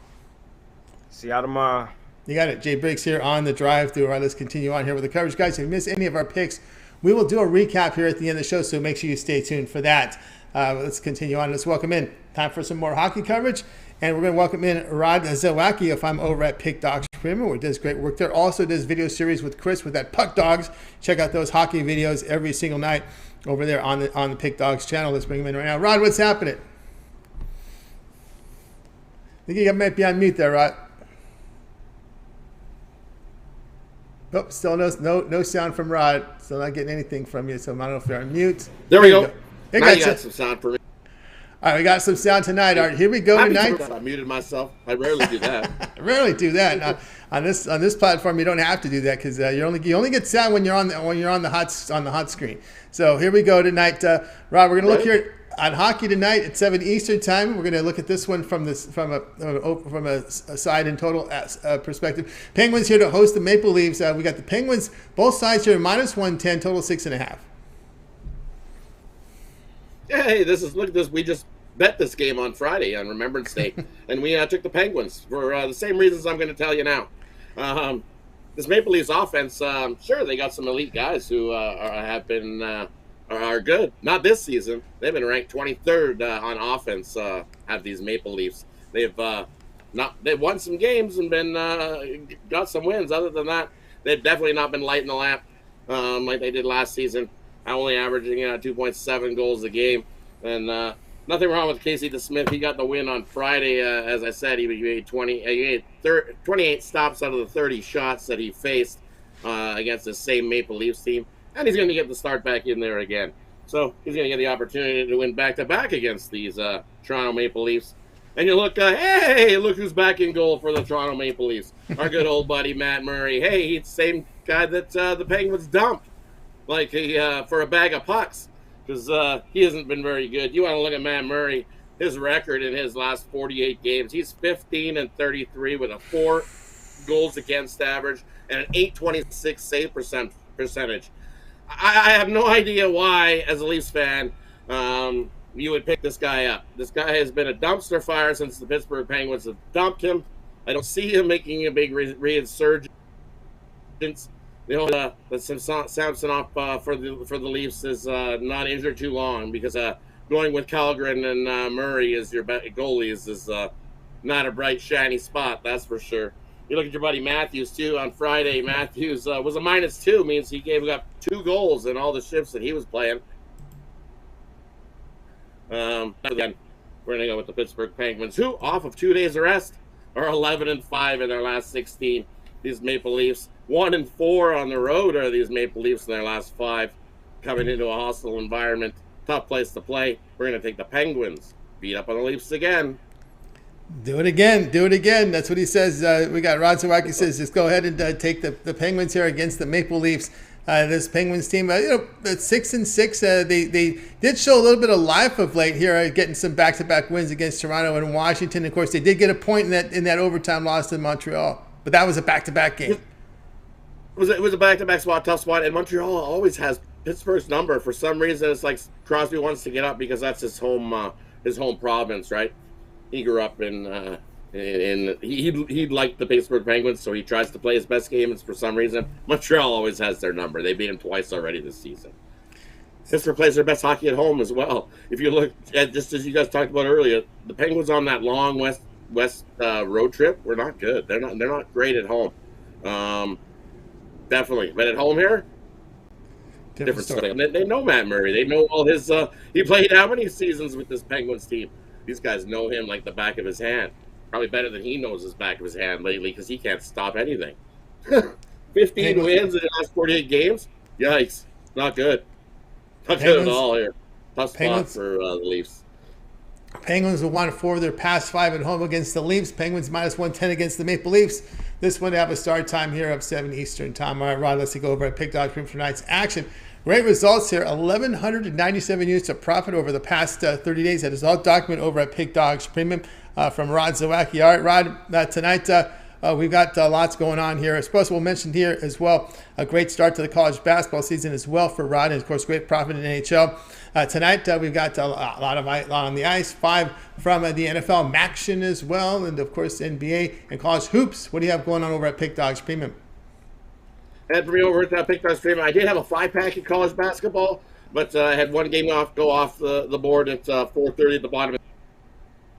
See y'all tomorrow. You got it. Jay Briggs here on the drive-thru. All right, let's continue on here with the coverage. Guys, if you miss any of our picks, we will do a recap here at the end of the show, so make sure you stay tuned for that. Let's continue on. Let's welcome in. Time for some more hockey coverage. And we're going to welcome in Rod Zawacky if I'm over at Pick Dogs Premium, where he does great work there. Also does video series with Chris with that Puck Dogs. Check out those hockey videos every single night over there on the Pick Dogs channel. Let's bring him in right now. Rod, what's happening? I think you might be on mute there, Rod. Oh, still no sound from Rod. Still not getting anything from you, so I don't know if you're on mute. There we go. Now you got some sound for me. All right, we got some sound tonight. All right, here we go tonight. I muted myself. I rarely do that. I rarely do that. On this platform, you don't have to do that because you only get sound when you're on the hot screen. So here we go tonight, Rob. We're going to look here on hockey tonight at 7 Eastern time. We're going to look at this one from a side and total perspective. Penguins here to host the Maple Leafs. We got the Penguins both sides here -110, total 6.5. yeah, hey, look at this. We just bet this game on Friday on Remembrance Day, and we took the Penguins for the same reasons I'm going to tell you now. This Maple Leafs offense, sure, they got some elite guys who are good. Not this season. They've been ranked 23rd on offense. Have these Maple Leafs? They've won some games and been got some wins. Other than that, they've definitely not been lighting the lamp like they did last season. Only averaging 2.7 goals a game, and nothing wrong with Casey DeSmith. He got the win on Friday. As I said, he made 28 stops out of the 30 shots that he faced against the same Maple Leafs team, and he's going to get the start back in there again. So he's going to get the opportunity to win back-to-back against these Toronto Maple Leafs. And you look, hey, look who's back in goal for the Toronto Maple Leafs. Our good old buddy Matt Murray. Hey, he's the same guy that the Penguins dumped, like for a bag of pucks, because he hasn't been very good. You want to look at Matt Murray, his record in his last 48 games. He's 15-33 with a 4 goals against average and an .826 save percentage. I have no idea why, as a Leafs fan, you would pick this guy up. This guy has been a dumpster fire since the Pittsburgh Penguins have dumped him. I don't see him making a big resurgence. The Samsonov for the Leafs is not injured too long, because going with Kallgren and Murray as your goalies is not a bright, shiny spot, that's for sure. You look at your buddy Matthews, too. On Friday, Matthews was a -2, means he gave up 2 goals in all the shifts that he was playing. Again, we're going to go with the Pittsburgh Penguins, who, off of 2 days of rest, are 11-5 in their last 16. These Maple Leafs, 1-4 on the road are these Maple Leafs in their last 5, coming into a hostile environment. Tough place to play. We're going to take the Penguins. Beat up on the Leafs again. Do it again. Do it again. That's what he says. We got Rod Zawacky says, just go ahead and take the Penguins here against the Maple Leafs. This Penguins team, at 6-6, they did show a little bit of life of late here, getting some back-to-back wins against Toronto and Washington. Of course, they did get a point in that overtime loss in Montreal, but that was a back-to-back game. It was a back-to-back spot, tough spot, and Montreal always has Pittsburgh's number. For some reason, it's like Crosby wants to get up because that's his home province, right? He grew up he liked the Pittsburgh Penguins, so he tries to play his best game, and for some reason, Montreal always has their number. They beat him twice already this season. Pittsburgh plays their best hockey at home as well. If you look at, just as you guys talked about earlier, the Penguins on that long west road trip were not good. They're not great at home. Definitely, but at home here, different story. They know Matt Murray. They know all his. He played how many seasons with this Penguins team? These guys know him like the back of his hand. Probably better than he knows his back of his hand lately, because he can't stop anything. 15 wins in the last 48 games? Yikes. Not good. Not good at all here. Tough spot for the Leafs. Penguins have won 4 of their past 5 at home against the Leafs. Penguins -110 against the Maple Leafs. This one, they have a start time here of 7 Eastern time. All right, Rod, let's go over at Pick Dog Premium for tonight's action. Great results here. 1,197 units of profit over the past 30 days. That is all documented over at Pick Dogs Premium from Rod Zawacky. All right, Rod, tonight we've got lots going on here. I suppose we'll mention here as well a great start to the college basketball season as well for Rod, and of course great profit in NHL. Tonight we've got a lot on the ice, 5 from the NFL Maction as well, and of course NBA and college hoops. What do you have going on over at Pick Dogs Premium? And for me over at Pick Dogs Premium, I did have a 5-pack in college basketball, but I had one game go off the board at 4:30 at the bottom of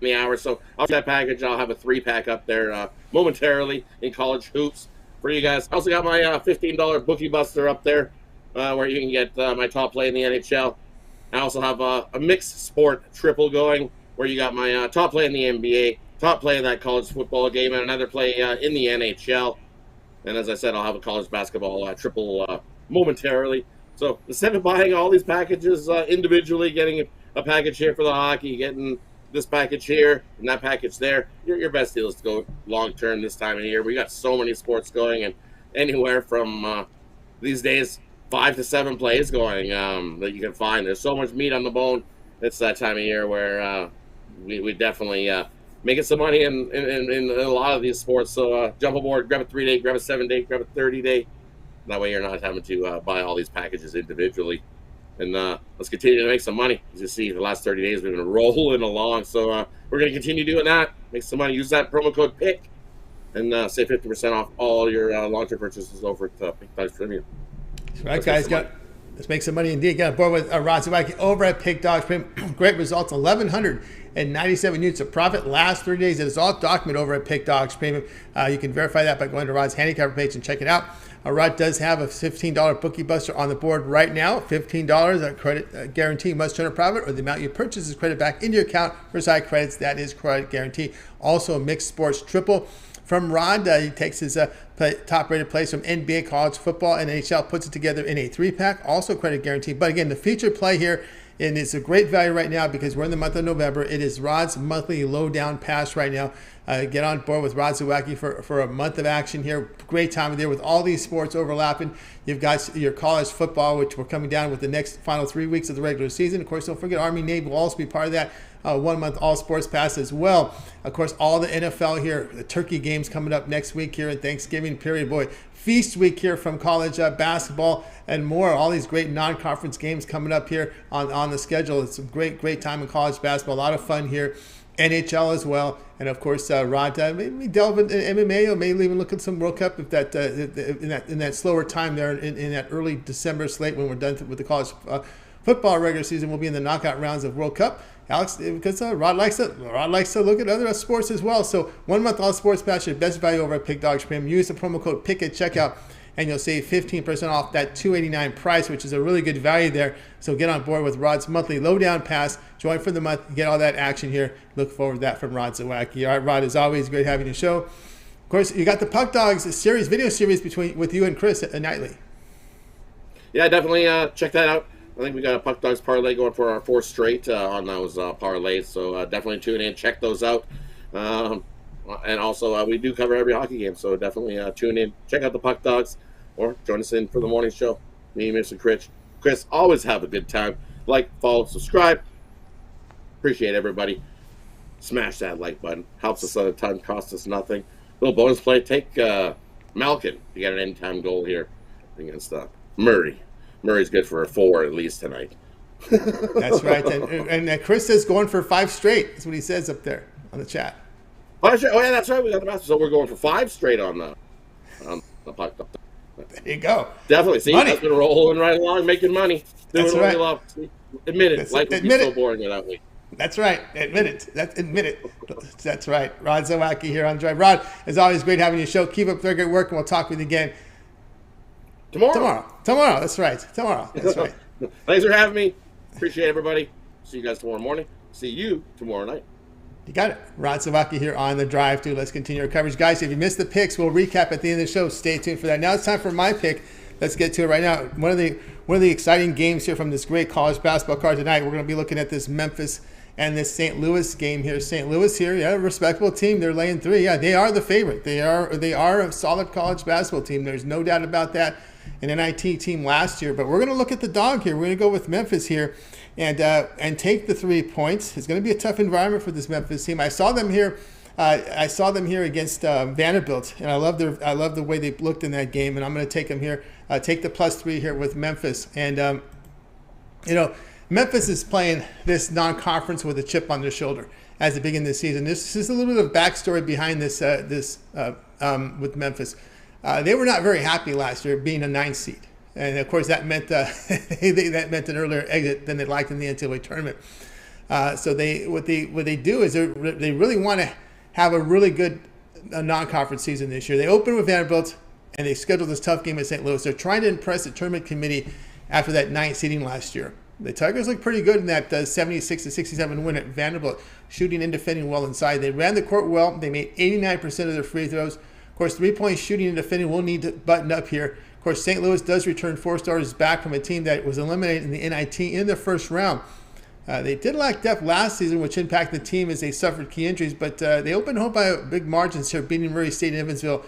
the hour. So I'll that package. I'll have a 3-pack up there momentarily in college hoops for you guys. I also got my $15 Bookie Buster up there where you can get my top play in the NHL. I also have a mixed sport triple going where you got my top play in the NBA, top play in that college football game, and another play in the NHL. And as I said, I'll have a college basketball triple momentarily. So instead of buying all these packages individually, getting a package here for the hockey, getting this package here and that package there, your best deal is to go long-term this time of year. We got so many sports going, and anywhere from these days 5 to 7 plays going that you can find. There's so much meat on the bone. It's that time of year where we definitely making some money in a lot of these sports. So jump aboard, grab a 3-day, grab a 7-day, grab a 30-day. That way you're not having to buy all these packages individually. and let's continue to make some money. As you see, the last 30 days we've been rolling along, so we're going to continue doing that. Make some money. Use that promo code PICK and save 50% off all your long-term purchases over at Pick Dogs Premium. That's right, guys. Let's make some money indeed. Got on board with Rod Zawacky over at Pick Dogs Premium. Great results, 1,197 units of profit last 30 days. It is all documented over at Pick Dogs Premium. You can verify that by going to Rod's handicapper page and check it out. Rod does have a $15 bookie buster on the board right now. $15 a credit guarantee must turn a profit, or the amount you purchase is credited back into your account for side credits. That is credit guarantee. Also a mixed sports triple from Rod. He takes his top-rated plays from NBA, college football, and NHL, puts it together in a 3-pack. Also credit guarantee. But again, the featured play here, and it's a great value right now because we're in the month of November. It is Rod's monthly lowdown pass right now. Get on board with Rod Zawacky for a month of action here. Great time of year with all these sports overlapping. You've got your college football, which we're coming down with the next final 3 weeks of the regular season. Of course, don't forget Army Navy will also be part of that 1 month all sports pass as well. Of course, all the NFL here, the turkey games coming up next week here in Thanksgiving period. Boy, feast week here from college basketball and more. All these great non-conference games coming up here on the schedule. It's a great time in college basketball. A lot of fun here. NHL as well, and of course Rod maybe delve into MMA, or maybe even look at some World Cup if that in that slower time there in that early December slate when we're done with the college football regular season. We'll be in the knockout rounds of World Cup, Alex, because Rod likes to look at other sports as well. So 1 month all sports pass, your best value over at Pick Dogs Premium. Use the promo code PICK at checkout, and you'll save 15% off that $289 price, which is a really good value there. So get on board with Rod's monthly lowdown pass. Join for the month. Get all that action here. Look forward to that from Rod Zawacky. All right, Rod, as always, great having you show. Of course, you got the Puck Dogs video series with you and Chris nightly. Yeah, definitely check that out. I think we got a Puck Dogs parlay going for our 4th straight on those parlays. So definitely tune in, check those out. And also, we do cover every hockey game, so definitely tune in, check out the Puck Dogs, or join us in for the morning show. Me, Mr. Chris, always have a good time. Like, follow, subscribe. Appreciate everybody. Smash that like button. Helps us a ton, costs us nothing. Little bonus play. Take Malkin to get an anytime goal here against Murray. Murray's good for a 4 at least tonight. That's right. And Chris says going for 5 straight. That's what he says up there on the chat. 5 straight. Oh, yeah, that's right. We got the master. So we're going for 5 straight on the Puck. There you go. Definitely. See, that's been rolling right along, making money. Doing what we love. Admit it. Life would be so boring without me. That's right. Admit it. That's right. Rod Zawacky here on Drive. Rod, as always, great having you show. Keep up the great work, and we'll talk with you again tomorrow. That's right. That's right. Thanks for having me. Appreciate everybody. See you guys tomorrow morning. See you tomorrow night. You got it. Rod Zawacky here on the Drive too. Let's continue our coverage. Guys, if you missed the picks, we'll recap at the end of the show. Stay tuned for that. Now it's time for my pick. Let's get to it right now. One of the exciting games here from this great college basketball card tonight. We're going to be looking at this Memphis and this St. Louis game here. St. Louis here, yeah, a respectable team. They're laying 3. Yeah, they are the favorite. They are a solid college basketball team. There's no doubt about that. An NIT team last year. But we're going to look at the dog here. We're going to go with Memphis here and take the 3 points. It's going to be a tough environment for this Memphis team. I saw them here against Vanderbilt, and I love the way they looked in that game. And I'm going to take them here. Take the +3 here with Memphis. And Memphis is playing this non-conference with a chip on their shoulder as they begin this season. This is a little bit of backstory behind this with Memphis. They were not very happy last year being a 9th seed. And, of course, that meant that meant an earlier exit than they'd liked in the NCAA tournament. So what they do is they really want to have a really good non-conference season this year. They open with Vanderbilt, and they scheduled this tough game at St. Louis. They're trying to impress the tournament committee after that 9th seeding last year. The Tigers look pretty good in that 76-67 win at Vanderbilt, shooting and defending well inside. They ran the court well. They made 89% of their free throws. Of course, 3-point shooting and defending will need to button up here. Of course, St. Louis does return 4 starters back from a team that was eliminated in the NIT in the first round. They did lack depth last season, which impacted the team as they suffered key injuries, but they opened home by big margins here, beating Murray State and Evansville.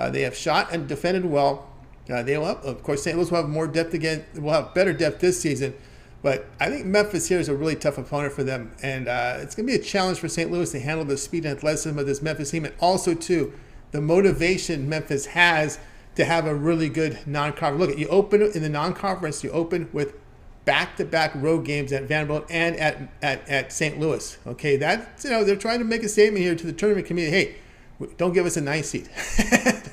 They have shot and defended well. Of course, St. Louis will have more depth again. Will have better depth this season. But I think Memphis here is a really tough opponent for them. And it's going to be a challenge for St. Louis to handle the speed and athleticism of this Memphis team. And also, too, the motivation Memphis has to have a really good non-conference. Look, you open in the non-conference, you open with back-to-back road games at Vanderbilt and at St. Louis. Okay, that's, they're trying to make a statement here to the tournament community. Hey, don't give us a 9 seed.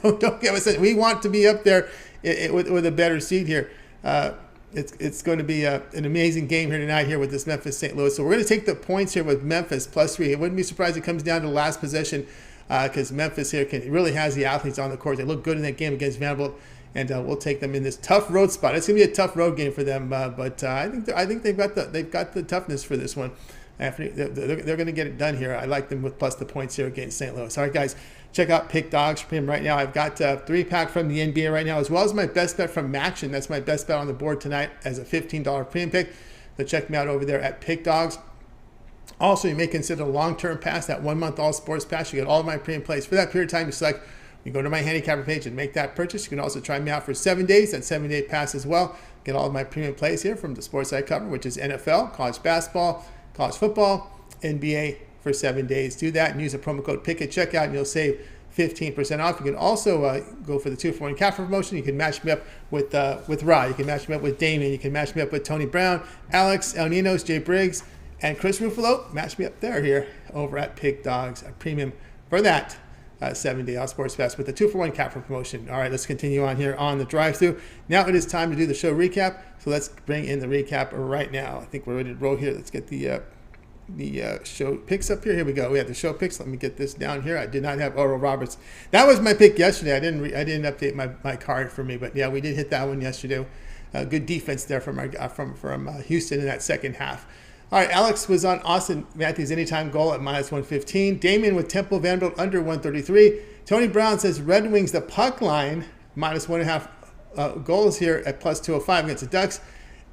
don't give us we want to be up there with a better seed here. It's going to be an amazing game here tonight here with this Memphis St. Louis. So we're going to take the points here with Memphis +3. It wouldn't be surprised it comes down to the last possession because Memphis here really has the athletes on the court. They look good in that game against Vanderbilt, and we'll take them in this tough road spot. It's going to be a tough road game for them, but I think they've got the toughness for this one. They're going to get it done here. I like them with plus the points here against St. Louis. All right, guys, check out Pick Dogs for him right now. I've got 3-pack from the NBA right now, as well as my best bet from Maction. That's my best bet on the board tonight as a $15 premium pick. So check me out over there at Pick Dogs. Also, you may consider a long-term pass, that 1-month all sports pass. You get all of my premium plays for that period of time. You select, you go to my handicapper page and make that purchase. You can also try me out for 7 days, that 7-day pass as well. Get all of my premium plays here from the sports I cover, which is NFL, college basketball, college football, NBA for 7 days. Do that and use the promo code PICK at checkout, and you'll save 15% off. You can also go for the 2-for-1 cap promotion. You can match me up with Rod. You can match me up with Damian. You can match me up with Tony Brown, Alex, Ninos, Jay Briggs, and Chris Ruffalo. Match me up there here over at Pick Dogs, a premium for that 7-day all sports fest with the 2-for-1 cap promotion. All right, let's continue on here on the drive-through. Now it is time to do the show recap. So let's bring in the recap right now. I think we're ready to roll here. Let's get the show picks up here. Here we go. We have the show picks. Let me get this down here. I did not have Oral Roberts. That was my pick yesterday. I didn't update my card for me, but yeah, we did hit that one yesterday. Good defense there from Houston in that second half. All right, Alex was on Austin Matthews anytime goal at -115. Damian with Temple Vanderbilt under 133. Tony Brown says Red Wings the puck line -1.5 goals here at +205 against the Ducks.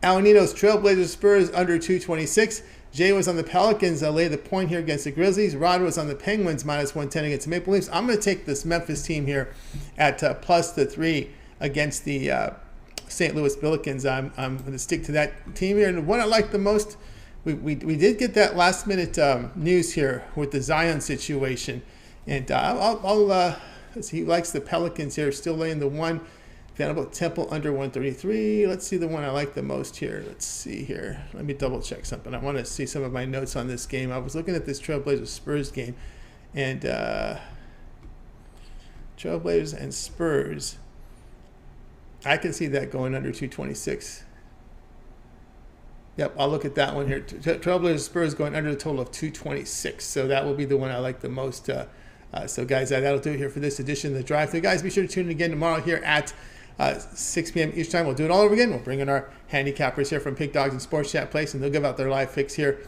Ninos Trailblazers Spurs under 226. Jay was on the Pelicans, lay the point here against the Grizzlies. Rod was on the Penguins -110 against the Maple Leafs. I'm going to take this Memphis team here at +3 against the St. Louis Pelicans. I'm going to stick to that team here. And what I like the most, we did get that last minute news here with the Zion situation, and he likes the Pelicans here, still laying the 1. Vanderbilt Temple under 133. Let's see the one I like the most here. Let's see here. Let me double check something. I want to see some of my notes on this game. I was looking at this Trailblazers Spurs game, and Trailblazers and Spurs, I can see that going under 226. Yep, I'll look at that one here. Trailblazers Spurs going under the total of 226. So that will be the one I like the most. So guys, that'll do it here for this edition of the Drive Thru. Guys, be sure to tune in again tomorrow here at 6 p.m. each time. We'll do it all over again. We'll bring in our handicappers here from Pick Dogs and Sports Chat Place, and they'll give out their live picks here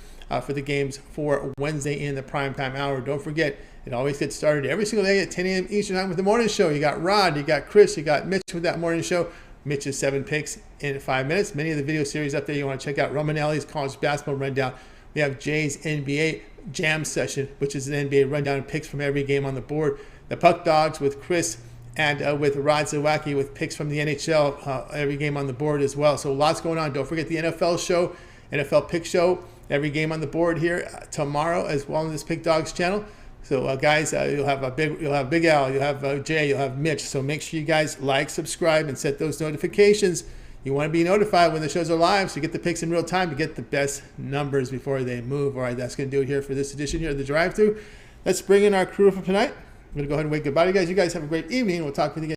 for the games for Wednesday in the primetime hour. Don't forget, it always gets started every single day at 10 a.m. Eastern time with the morning show. You got Rod, you got Chris, you got Mitch with that morning show. Mitch's 7 picks in 5 minutes. Many of the video series up there you want to check out. Romanelli's college basketball rundown. We have Jay's NBA Jam Session, which is an NBA rundown and picks from every game on the board. The Puck Dogs with Chris and with Rod Zawacky with picks from the NHL, every game on the board as well. So lots going on. Don't forget the NFL show, NFL Pick Show, every game on the board here tomorrow as well on this Pick Dogs channel. So guys, you'll have Big Al, you'll have Jay, you'll have Mitch. So make sure you guys like, subscribe, and set those notifications. You want to be notified when the shows are live, so you get the picks in real time to get the best numbers before they move. All right, that's going to do it here for this edition here of the Drive-Thru. Let's bring in our crew for tonight. I'm going to go ahead and wave goodbye to you guys. You guys have a great evening. We'll talk with you again.